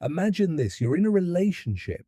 Imagine this, you're in a relationship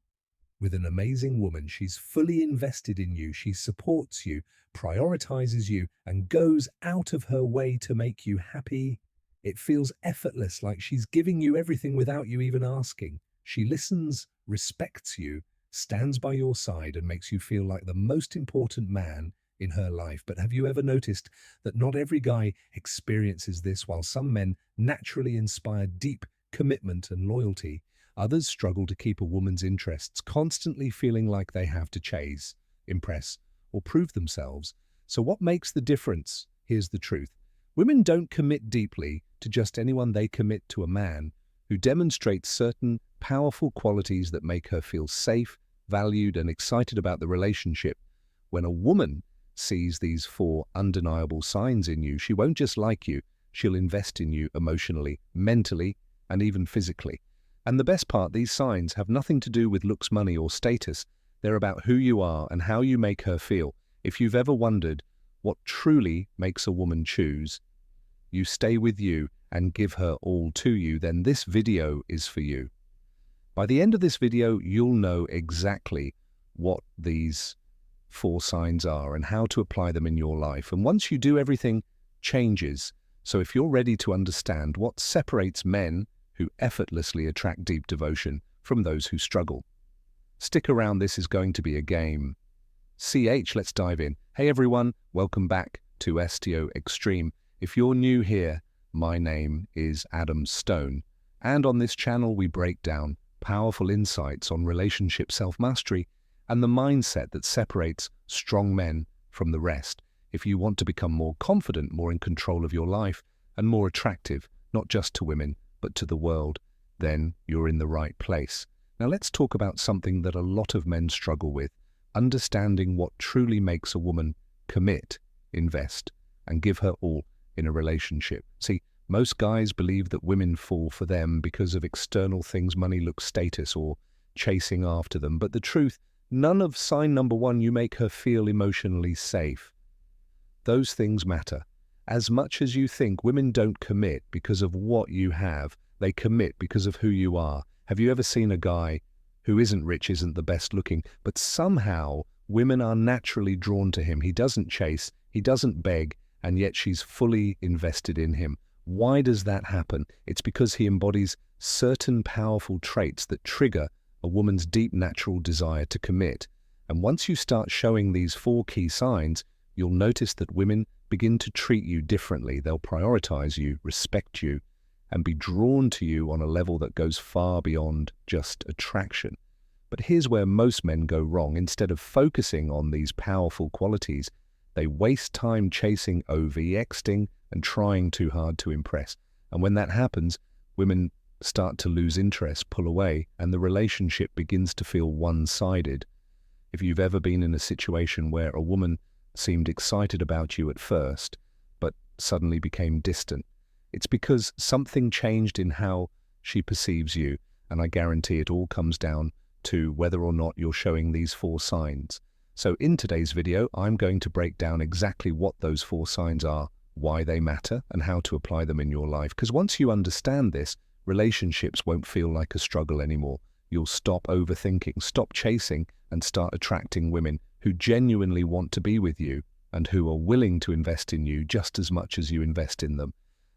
with an amazing woman. She's fully invested in you. She supports you, prioritizes you, and goes out of her way to make you happy. It feels effortless, like she's giving you everything without you even asking. She listens, respects you, stands by your side, and makes you feel like the most important man in her life. But have you ever noticed that not every guy experiences this? While some men naturally inspire deep commitment and loyalty, others struggle to keep a woman's interests, constantly feeling like they have to chase, impress, or prove themselves. So what makes the difference? Here's the truth. Women don't commit deeply to just anyone. They commit to a man who demonstrates certain powerful qualities that make her feel safe, valued, and excited about the relationship. When a woman sees these four undeniable signs in you, she won't just like you, she'll invest in you emotionally, mentally, and even physically. And the best part, these signs have nothing to do with looks, money, or status. They're about who you are and how you make her feel. If you've ever wondered what truly makes a woman choose you, stay with you, and give her all to you, then this video is for you. By the end of this video, you'll know exactly what these four signs are and how to apply them in your life. And once you do, everything changes. So if you're ready to understand what separates men who effortlessly attract deep devotion from those who struggle, stick around. This is going to be a game. Let's dive in. Hey everyone, welcome back to STO Extreme. If you're new here, my name is Adam Stone, and on this channel we break down powerful insights on relationship self-mastery and the mindset that separates strong men from the rest. If you want to become more confident, more in control of your life, and more attractive, not just to women, but to the world, then you're in the right place. Now let's talk about something that a lot of men struggle with: understanding what truly makes a woman commit, invest, and give her all in a relationship. See, most guys believe that women fall for them because of external things, money, looks, status, or chasing after them. But the truth, none of sign number one, you make her feel emotionally safe. Those things matter. As much as you think, women don't commit because of what you have, they commit because of who you are. Have you ever seen a guy who isn't rich, isn't the best looking, but somehow women are naturally drawn to him? He doesn't chase, he doesn't beg, and yet she's fully invested in him. Why does that happen? It's because he embodies certain powerful traits that trigger a woman's deep natural desire to commit. And once you start showing these four key signs, you'll notice that women begin to treat you differently. They'll prioritize you, respect you, and be drawn to you on a level that goes far beyond just attraction. But here's where most men go wrong. Instead of focusing on these powerful qualities, they waste time chasing, overexting, and trying too hard to impress. And when that happens, women start to lose interest, pull away, and the relationship begins to feel one-sided. If you've ever been in a situation where a woman seemed excited about you at first, but suddenly became distant, it's because something changed in how she perceives you. And I guarantee it all comes down to whether or not you're showing these four signs. So in today's video, I'm going to break down exactly what those four signs are, why they matter, and how to apply them in your life. Because once you understand this, relationships won't feel like a struggle anymore. You'll stop overthinking, stop chasing, and start attracting women who genuinely want to be with you and who are willing to invest in you just as much as you invest in them.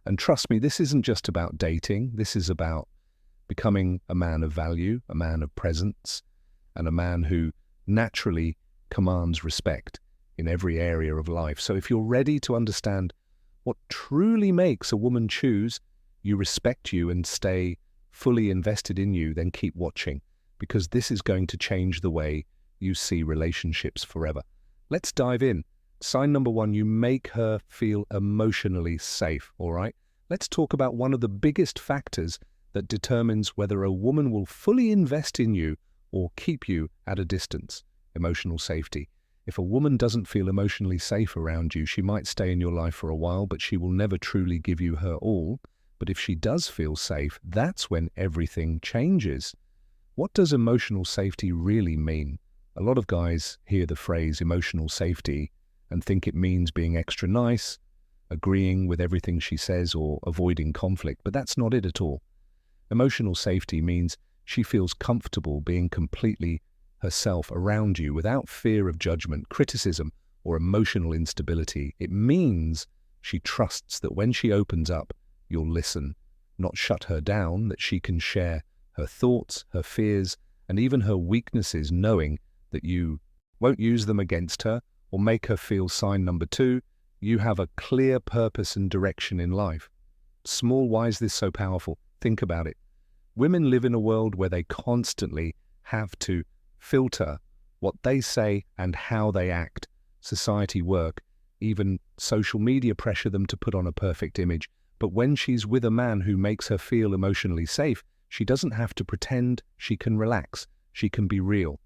And trust me, this isn't just about dating. This is about becoming a man of value, a man of presence, and a man who naturally commands respect in every area of life. So if you're ready to understand what truly makes a woman choose you, respect you, and stay fully invested in you, then keep watching, because this is going to change the way you see relationships forever. Let's dive in. Sign number one, you make her feel emotionally safe, all right? Let's talk about one of the biggest factors that determines whether a woman will fully invest in you or keep you at a distance: emotional safety. If a woman doesn't feel emotionally safe around you, she might stay in your life for a while, but she will never truly give you her all. But if she does feel safe, that's when everything changes. What does emotional safety really mean? A lot of guys hear the phrase emotional safety and think it means being extra nice, agreeing with everything she says, or avoiding conflict, but that's not it at all. Emotional safety means she feels comfortable being completely herself around you without fear of judgment, criticism, or emotional instability. It means she trusts that when she opens up, you'll listen, not shut her down, that she can share her thoughts, her fears, and even her weaknesses, knowing that you won't use them against her or make her feel. Sign number 2, you have a clear purpose and direction in life. Small, why is this so powerful? Think about it. Women live in a world where they constantly have to filter what they say and how they act. Society, work, even social media pressure them to put on a perfect image. But when she's with a man who makes her feel emotionally safe, she doesn't have to pretend, she can relax, she can be real.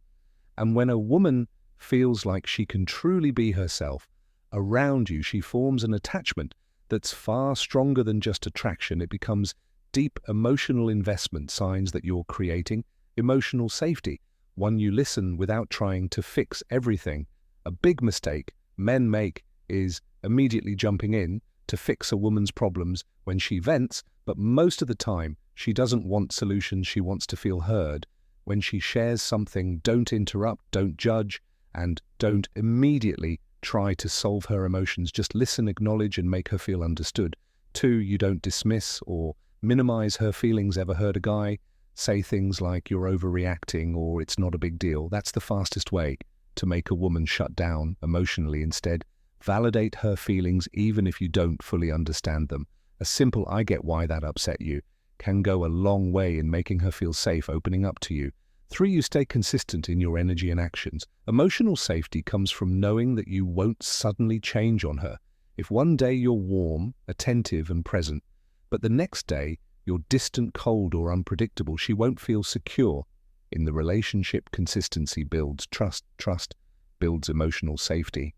And when a woman feels like she can truly be herself around you, she forms an attachment that's far stronger than just attraction. It becomes deep emotional investment, signs that you're creating emotional safety. One, you listen without trying to fix everything. A big mistake men make is immediately jumping in to fix a woman's problems when she vents, but most of the time she doesn't want solutions, she wants to feel heard. When she shares something, don't interrupt, don't judge, and don't immediately try to solve her emotions. Just listen, acknowledge, and make her feel understood. 2, you don't dismiss or minimize her feelings. Ever heard a guy say things like you're overreacting or it's not a big deal? That's the fastest way to make a woman shut down emotionally. Instead, validate her feelings even if you don't fully understand them. A simple "I get why that upset you" can go a long way in making her feel safe, opening up to you. 3, you stay consistent in your energy and actions. Emotional safety comes from knowing that you won't suddenly change on her. If one day you're warm, attentive, and present, but the next day you're distant, cold, or unpredictable, she won't feel secure. In the relationship, consistency builds trust. Trust builds emotional safety.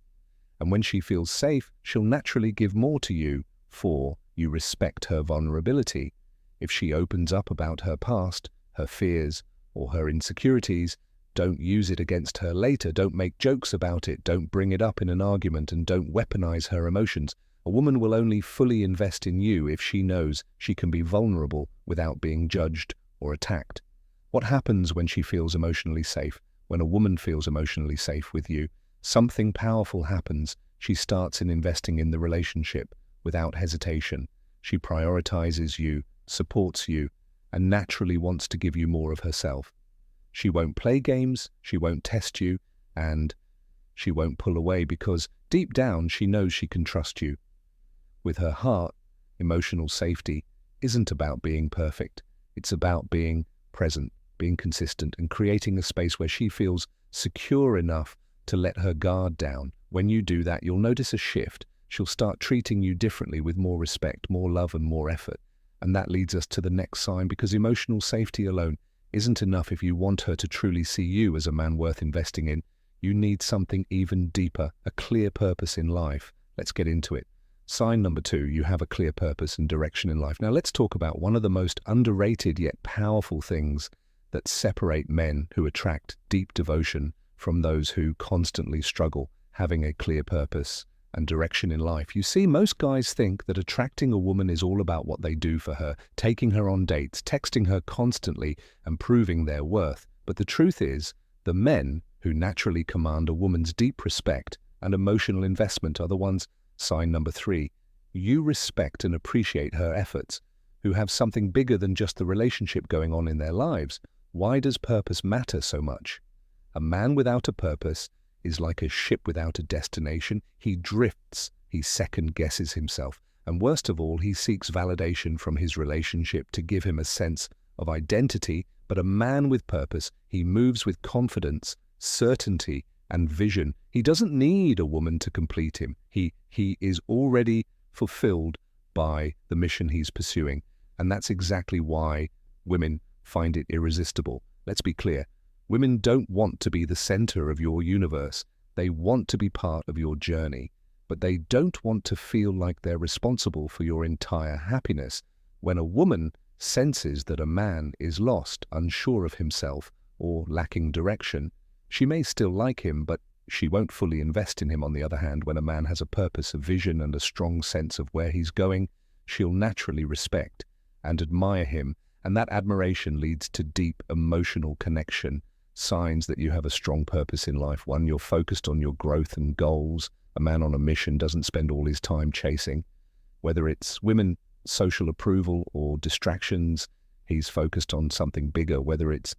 And when she feels safe, she'll naturally give more to you, for you respect her vulnerability. If she opens up about her past, her fears, or her insecurities, don't use it against her later. Don't make jokes about it. Don't bring it up in an argument, and don't weaponize her emotions. A woman will only fully invest in you if she knows she can be vulnerable without being judged or attacked. What happens when she feels emotionally safe? When a woman feels emotionally safe with you, something powerful happens. She starts investing in the relationship without hesitation. She prioritizes you, supports you, and naturally wants to give you more of herself. She won't play games, she won't test you, and she won't pull away, because deep down she knows she can trust you. With her heart, emotional safety isn't about being perfect. It's about being present, being consistent, and creating a space where she feels secure enough to let her guard down. When you do that, you'll notice a shift. She'll start treating you differently, with more respect, more love, and more effort. And that leads us to the next sign, because emotional safety alone isn't enough. If you want her to truly see you as a man worth investing in, you need something even deeper, a clear purpose in life. Let's get into it. Sign number 2, you have a clear purpose and direction in life. Now let's talk about one of the most underrated yet powerful things that separate men who attract deep devotion from those who constantly struggle having a clear purpose and direction in life. You see, most guys think that attracting a woman is all about what they do for her, taking her on dates, texting her constantly, and proving their worth. But the truth is, the men who naturally command a woman's deep respect and emotional investment are the ones. Sign number 3, you respect and appreciate her efforts, who have something bigger than just the relationship going on in their lives. Why does purpose matter so much? A man without a purpose is like a ship without a destination. He drifts, he second-guesses himself, and worst of all, he seeks validation from his relationship to give him a sense of identity. But a man with purpose, he moves with confidence, certainty, and vision. He doesn't need a woman to complete him. He is already fulfilled by the mission he's pursuing. And that's exactly why women find it irresistible. Let's be clear. Women don't want to be the center of your universe. They want to be part of your journey, but they don't want to feel like they're responsible for your entire happiness. When a woman senses that a man is lost, unsure of himself, or lacking direction, she may still like him, but she won't fully invest in him. On the other hand, when a man has a purpose, a vision, and a strong sense of where he's going, she'll naturally respect and admire him And that admiration leads to deep emotional connection, signs that you have a strong purpose in life. One, you're focused on your growth and goals. A man on a mission doesn't spend all his time chasing. Whether it's women, social approval, or distractions, he's focused on something bigger, whether it's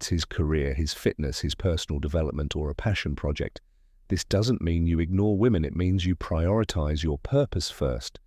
his career, his fitness, his personal development, or a passion project. This doesn't mean you ignore women. It means you prioritize your purpose first.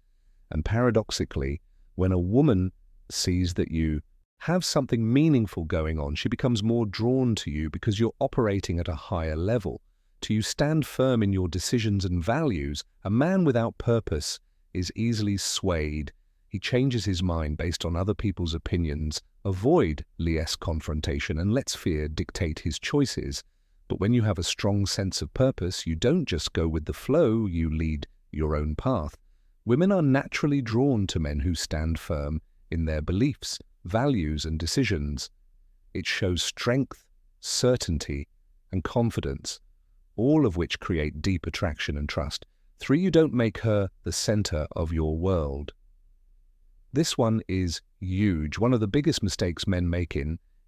And paradoxically, when a woman sees that you have something meaningful going on, she becomes more drawn to you because you're operating at a higher level. To you stand firm in your decisions and values. A man without purpose is easily swayed. He changes his mind based on other people's opinions. Avoid less confrontation and lets fear dictate his choices. But when you have a strong sense of purpose, you don't just go with the flow, you lead your own path. Women are naturally drawn to men who stand firm in their beliefs, values, and decisions. It shows strength, certainty, and confidence, all of which create deep attraction and trust. 3, you don't make her the center of your world. This one is huge. One of the biggest mistakes men make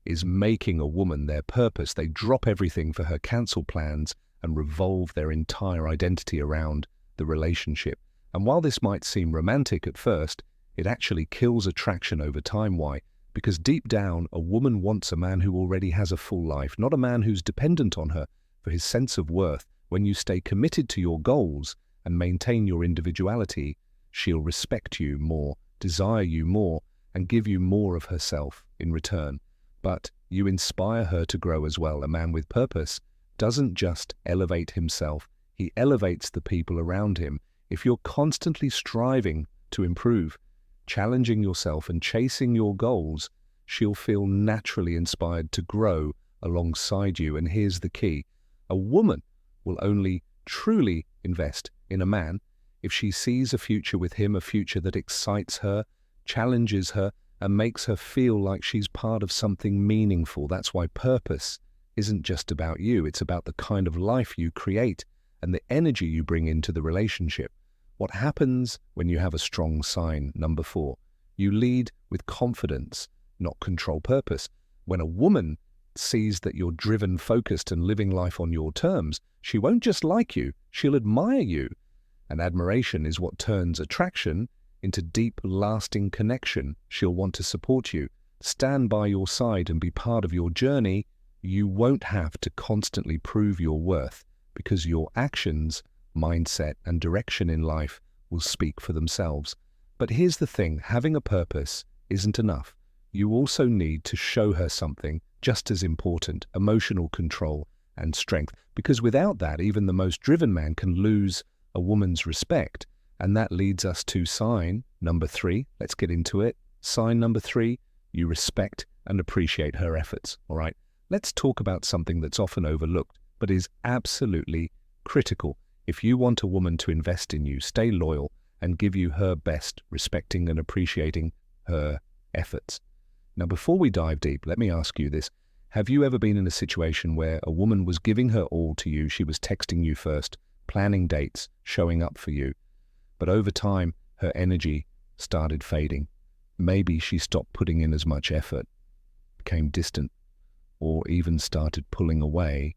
is making a woman their purpose. They drop everything for her, cancel plans, and revolve their entire identity around the relationship. And while this might seem romantic at first, it actually kills attraction over time. Why? Because deep down, a woman wants a man who already has a full life, not a man who's dependent on her for his sense of worth. When you stay committed to your goals and maintain your individuality, she'll respect you more, desire you more, and give you more of herself in return. But you inspire her to grow as well. A man with purpose doesn't just elevate himself, he elevates the people around him. If you're constantly striving to improve, challenging yourself and chasing your goals, she'll feel naturally inspired to grow alongside you. And here's the key. A woman will only truly invest in a man if she sees a future with him, a future that excites her, challenges her, and makes her feel like she's part of something meaningful. That's why purpose isn't just about you. It's about the kind of life you create and the energy you bring into the relationship. What happens when you have a strong sign? Number 4, you lead with confidence, not control. Purpose. When a woman sees that you're driven, focused, and living life on your terms, she won't just like you, she'll admire you. And admiration is what turns attraction into deep, lasting connection. She'll want to support you, stand by your side, and be part of your journey. You won't have to constantly prove your worth because your actions, mindset, and direction in life will speak for themselves. But here's the thing, having a purpose isn't enough. You also need to show her something just as important, emotional control and strength. Because without that, even the most driven man can lose a woman's respect. And that leads us to sign number 3. Let's get into it. Sign number 3, you respect and appreciate her efforts. All right, let's talk about something that's often overlooked, but is absolutely critical. If you want a woman to invest in you, stay loyal, and give you her best, respecting and appreciating her efforts. Now, before we dive deep, let me ask you this. Have you ever been in a situation where a woman was giving her all to you? She was texting you first, planning dates, showing up for you. But over time, her energy started fading. Maybe she stopped putting in as much effort, became distant, or even started pulling away.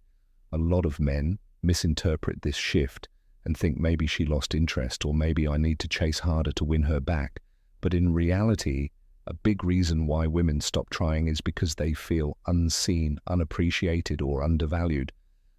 A lot of men misinterpret this shift and think maybe she lost interest, or maybe I need to chase harder to win her back. But in reality, a big reason why women stop trying is because they feel unseen, unappreciated, or undervalued.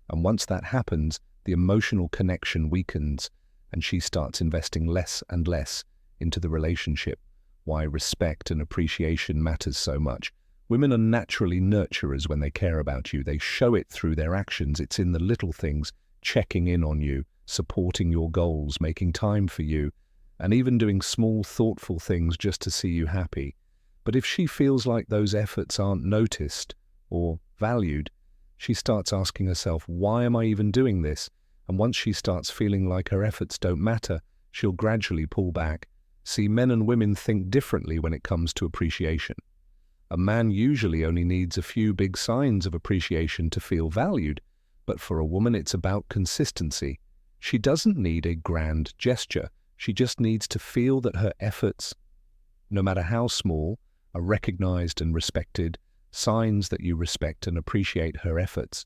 And once that happens, the emotional connection weakens and she starts investing less and less into the relationship. Why respect and appreciation matters so much. Women are naturally nurturers when they care about you. They show it through their actions. It's in the little things, checking in on you, supporting your goals, making time for you, and even doing small, thoughtful things just to see you happy. But if she feels like those efforts aren't noticed or valued, she starts asking herself, why am I even doing this? And once she starts feeling like her efforts don't matter, she'll gradually pull back. See, men and women think differently when it comes to appreciation. A man usually only needs a few big signs of appreciation to feel valued, but for a woman it's about consistency. She doesn't need a grand gesture. She just needs to feel that her efforts, no matter how small, are recognized and respected, signs that you respect and appreciate her efforts.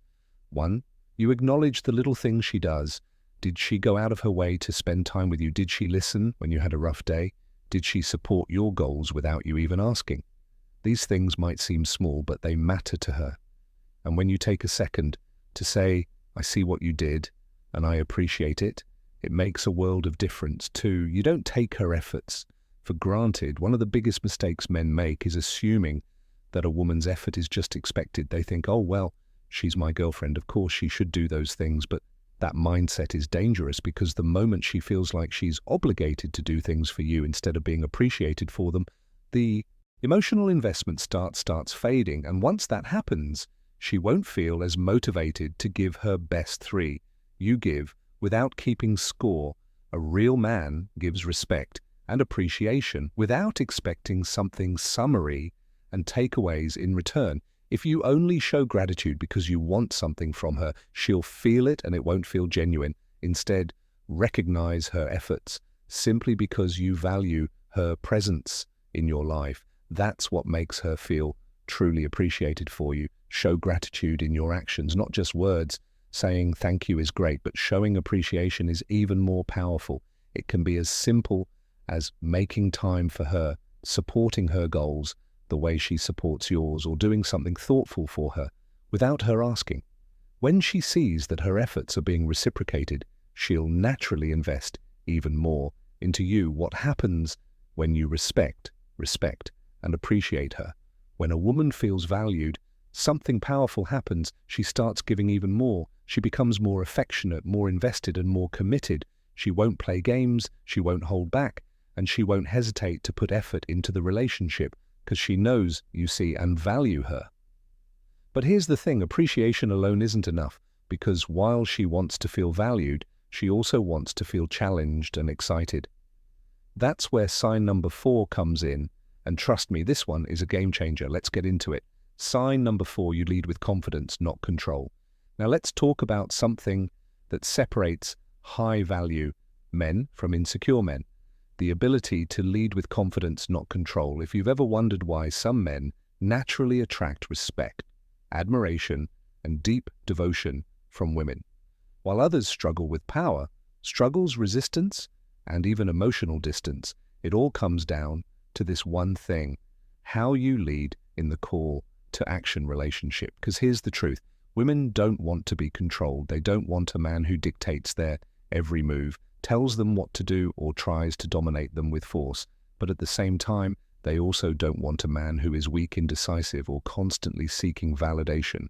1. You acknowledge the little things she does. Did she go out of her way to spend time with you? Did she listen when you had a rough day? Did she support your goals without you even asking? These things might seem small, but they matter to her. And when you take a second to say, I see what you did, and I appreciate it, it makes a world of difference. 2. You don't take her efforts for granted. One of the biggest mistakes men make is assuming that a woman's effort is just expected. They think, oh, well, she's my girlfriend, of course she should do those things. But that mindset is dangerous, because the moment she feels like she's obligated to do things for you instead of being appreciated for them, the emotional investment starts fading. And once that happens, she won't feel as motivated to give her best 3. You give without keeping score. A real man gives respect and appreciation without expecting something summary and takeaways in return. If you only show gratitude because you want something from her, she'll feel it and it won't feel genuine. Instead, recognize her efforts simply because you value her presence in your life. That's what makes her feel truly appreciated for you. Show gratitude in your actions, not just words. Saying thank you is great, but showing appreciation is even more powerful. It can be as simple as making time for her, supporting her goals the way she supports yours, or doing something thoughtful for her without her asking. When she sees that her efforts are being reciprocated, she'll naturally invest even more into you. What happens when you respect, and appreciate her? When a woman feels valued, something powerful happens. She starts giving even more. She becomes more affectionate, more invested, and more committed. She won't play games, she won't hold back, and she won't hesitate to put effort into the relationship, because she knows you see and value her. But here's the thing, appreciation alone isn't enough, because while she wants to feel valued, she also wants to feel challenged and excited. That's where sign number 4 comes in, and trust me, this one is a game changer. Let's get into it. Sign number 4, you lead with confidence, not control. Now let's talk about something that separates high-value men from insecure men. The ability to lead with confidence, not control. If you've ever wondered why some men naturally attract respect, admiration, and deep devotion from women, while others struggle with power, struggles, resistance, and even emotional distance, it all comes down to this one thing: how you lead in the call to action relationship. Because here's the truth. Women don't want to be controlled. They don't want a man who dictates their every move, tells them what to do, or tries to dominate them with force. But at the same time, they also don't want a man who is weak, indecisive, or constantly seeking validation.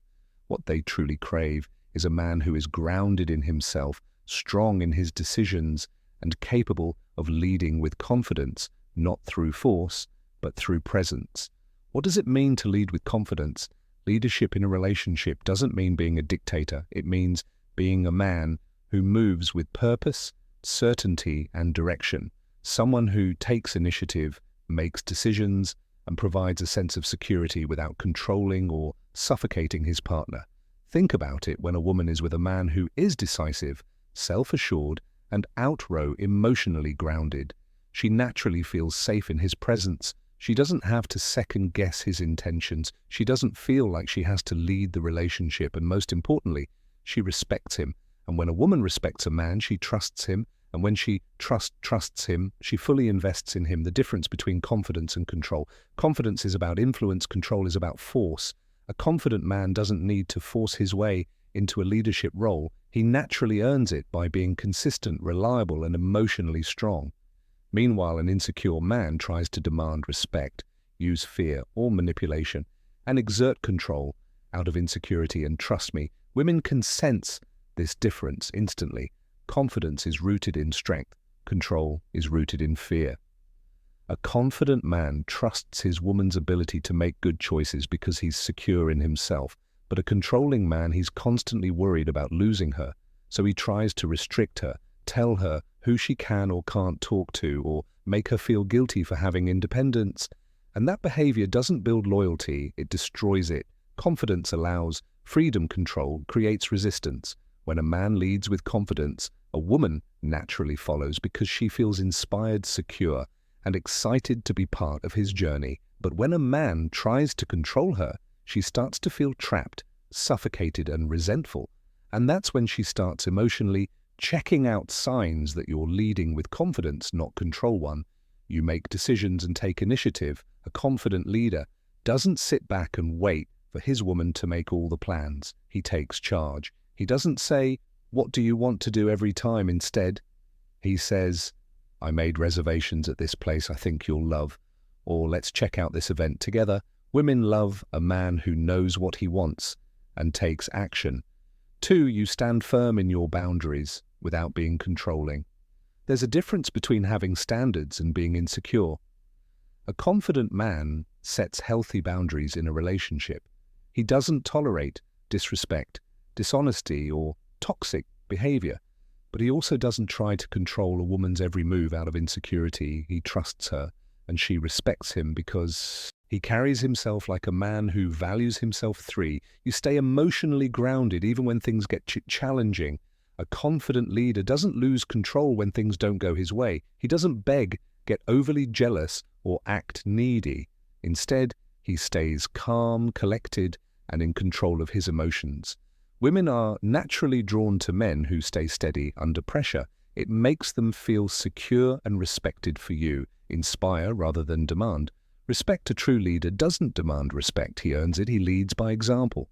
What they truly crave is a man who is grounded in himself, strong in his decisions, and capable of leading with confidence, not through force, but through presence. What does it mean to lead with confidence? Leadership in a relationship doesn't mean being a dictator. It means being a man who moves with purpose, certainty, and direction. Someone who takes initiative, makes decisions, and provides a sense of security without controlling or suffocating his partner. Think about it. When a woman is with a man who is decisive, self-assured, and outrow emotionally grounded, she naturally feels safe in his presence. She doesn't have to second-guess his intentions. She doesn't feel like she has to lead the relationship. And most importantly, she respects him. And when a woman respects a man, she trusts him. And when she trusts him, she fully invests in him. The difference between confidence and control. Confidence is about influence. Control is about force. A confident man doesn't need to force his way into a leadership role. He naturally earns it by being consistent, reliable, and emotionally strong. Meanwhile, an insecure man tries to demand respect, use fear or manipulation, and exert control out of insecurity. And trust me, women can sense this difference instantly. Confidence is rooted in strength. Control is rooted in fear. A confident man trusts his woman's ability to make good choices because he's secure in himself. But a controlling man, he's constantly worried about losing her, so he tries to restrict her, tell her who she can or can't talk to, or make her feel guilty for having independence. And that behavior doesn't build loyalty, it destroys it. Confidence allows freedom. Control creates resistance. When a man leads with confidence, a woman naturally follows because she feels inspired, secure, and excited to be part of his journey. But when a man tries to control her, she starts to feel trapped, suffocated, and resentful. And that's when she starts emotionally checking out signs that you're leading with confidence, not control. One, you make decisions and take initiative. A confident leader doesn't sit back and wait for his woman to make all the plans. He takes charge. He doesn't say, "What do you want to do?" every time. Instead, he says, "I made reservations at this place I think you'll love," or "Let's check out this event together." Women love a man who knows what he wants and takes action. 2, you stand firm in your boundaries without being controlling. There's a difference between having standards and being insecure. A confident man sets healthy boundaries in a relationship. He doesn't tolerate disrespect, dishonesty, or toxic behavior, but he also doesn't try to control a woman's every move out of insecurity. He trusts her, and she respects him because he carries himself like a man who values himself. 3, you stay emotionally grounded even when things get challenging. A confident leader doesn't lose control when things don't go his way. He doesn't beg, get overly jealous, or act needy. Instead, he stays calm, collected, and in control of his emotions. Women are naturally drawn to men who stay steady under pressure. It makes them feel secure and respected. For you, inspire rather than demand. Respect. A true leader doesn't demand respect, he earns it. He leads by example,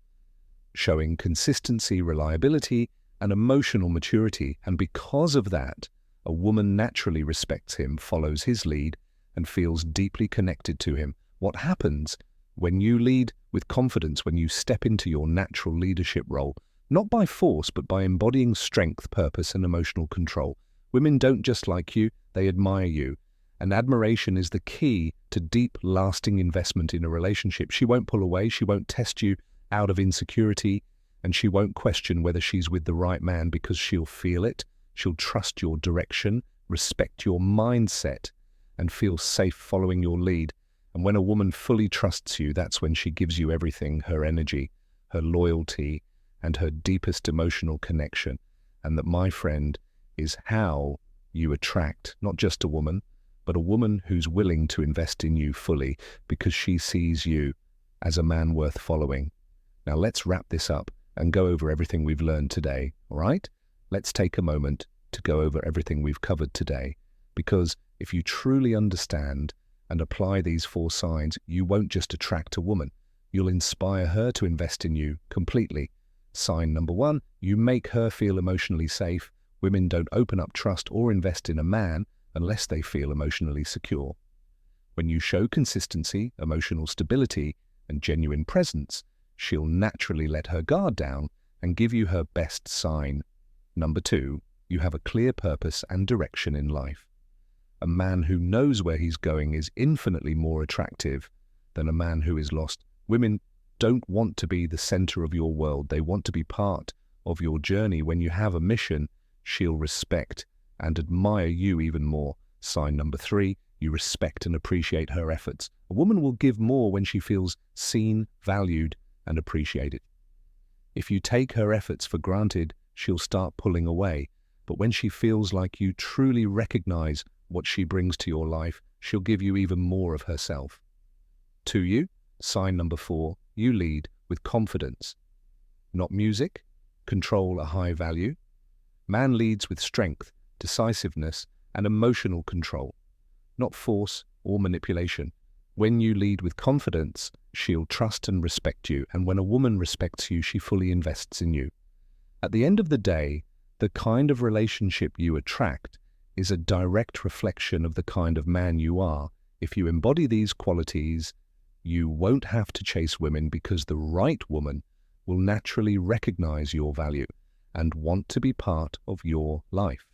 showing consistency, reliability, and emotional maturity. And because of that, a woman naturally respects him, follows his lead, and feels deeply connected to him. What happens when you lead with confidence, when you step into your natural leadership role, not by force, but by embodying strength, purpose, and emotional control? Women don't just like you, they admire you. And admiration is the key to deep, lasting investment in a relationship. She won't pull away, she won't test you out of insecurity, and she won't question whether she's with the right man, because she'll feel it. She'll trust your direction, respect your mindset, and feel safe following your lead. And when a woman fully trusts you, that's when she gives you everything: her energy, her loyalty, and her deepest emotional connection. And that, my friend, is how you attract not just a woman, but a woman who's willing to invest in you fully, because she sees you as a man worth following. Now let's wrap this up and go over everything we've learned today, all right? Let's take a moment to go over everything we've covered today, because if you truly understand and apply these 4 signs, you won't just attract a woman, you'll inspire her to invest in you completely. Sign number 1, you make her feel emotionally safe. Women don't open up, trust, or invest in a man unless they feel emotionally secure. When you show consistency, emotional stability, and genuine presence, she'll naturally let her guard down and give you her best sign. Number 2, you have a clear purpose and direction in life. A man who knows where he's going is infinitely more attractive than a man who is lost. Women don't want to be the center of your world. They want to be part of your journey. When you have a mission, she'll respect and admire you even more. Sign number 3, you respect and appreciate her efforts. A woman will give more when she feels seen, valued, and appreciated. If you take her efforts for granted, she'll start pulling away. But when she feels like you truly recognize what she brings to your life, she'll give you even more of herself. To you, sign number 4, you lead with confidence. Not music, control, a high value. Man leads with strength, decisiveness, and emotional control, not force or manipulation. When you lead with confidence, she'll trust and respect you, and when a woman respects you, she fully invests in you. At the end of the day, the kind of relationship you attract is a direct reflection of the kind of man you are. If you embody these qualities, you won't have to chase women, because the right woman will naturally recognize your value and want to be part of your life.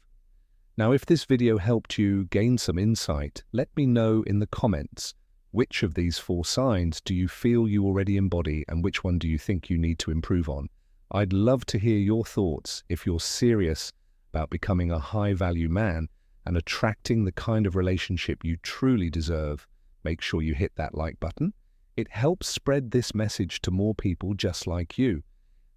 Now, if this video helped you gain some insight, let me know in the comments, which of these 4 signs do you feel you already embody, and which one do you think you need to improve on? I'd love to hear your thoughts. If you're serious about becoming a high-value man and attracting the kind of relationship you truly deserve, make sure you hit that like button. It helps spread this message to more people just like you.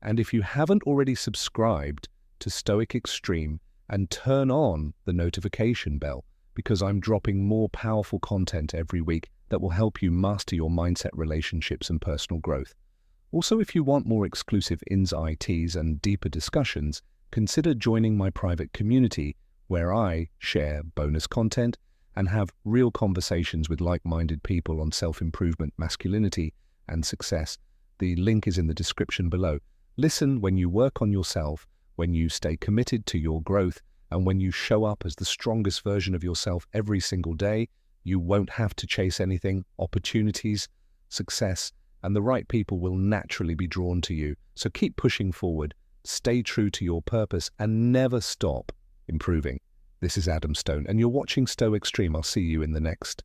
And if you haven't already subscribed to Stoic Extreme and turn on the notification bell, because I'm dropping more powerful content every week that will help you master your mindset, relationships, and personal growth. Also, if you want more exclusive insights and deeper discussions, consider joining my private community where I share bonus content and have real conversations with like-minded people on self-improvement, masculinity, and success. The link is in the description below. Listen when you work on yourself, when you stay committed to your growth, and when you show up as the strongest version of yourself every single day. You won't have to chase anything. Opportunities, success, and the right people will naturally be drawn to you. So keep pushing forward, stay true to your purpose, and never stop improving. This is Adam Stone, and you're watching Stoic Stream. I'll see you in the next